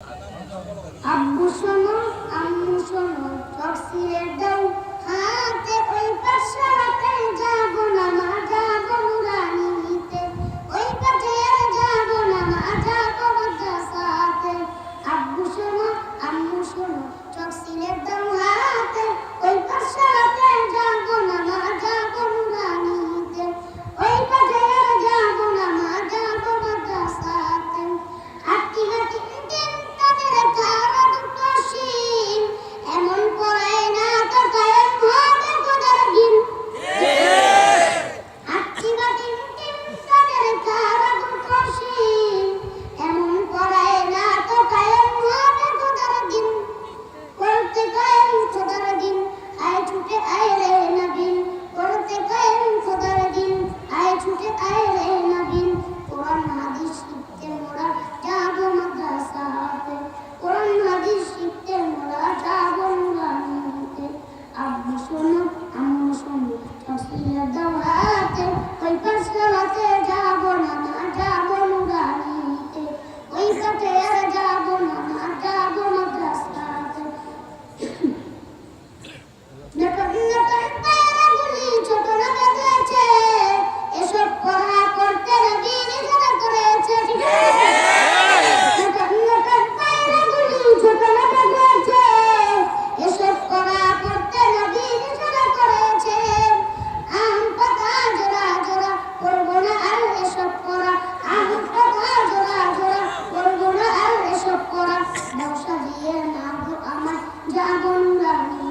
আব্বু শোনো, আম্মু শোনো, টক্সিয়ের দাও হাতে, ওই পাশাতে যাবো না মা, যাবো নুরানি নিতে, ওই পাশে যাবো না মা, যাবো মাদ্রাসাতে। আব্বু শোনো, আম্মু শোনো, টক্সিয়ের দাও হাতে, ওই পাশাতে যাবো না মা, যাবো নুরানি নিতে, ওই পাশে যাবো না মা, যাবো মাদ্রাসাতে। হাঁটি হাঁটি এমন পড়ায় না তো কায়ম হবে খোদার দিন। হাঁটি হাঁটি তাদের তারা দুটোশি, এমন পড়ায় না তো কায়ম হবে খোদার দিন। করতে কায়ম খোদার দিন, আয় ছুটে আয় রে নবীন, করতে কায়ম খোদার দিন, আয় ছুটে আয় রে নবীন। কোরআন হাদিস শিখতে মোরা যাবো মাদ্রাসাতে, কোরআন হাদিস শিখতে মোরা যাবো নুরানিতে। আব্বু শোনো, আম্মু শোনো, টক্সিয়ের দাও হাতে, ওই পাশাতে যাবো না মা, যাবো নুরানিতে, ওই পাশে যাবো না মা, যাবো মাদ্রাসাতে। নতুন নতুন পায়রাগুলি ছোট না বেঁধেছে, এসব পড়া করতে নবী নিষেধ করেছে। নতুন নতুন পায়রাগুলি ছোট না বেঁধেছে, এসব পড়া করতে নবী নিষেধ করেছে। আম পাতা জোড়া জোড়া করবো না আর এসব পড়া, আম পাতা জোড়া জোড়া করবো না আর এসব পড়া। দাও সাজিয়ে না গো আমার, যাবো নুরানি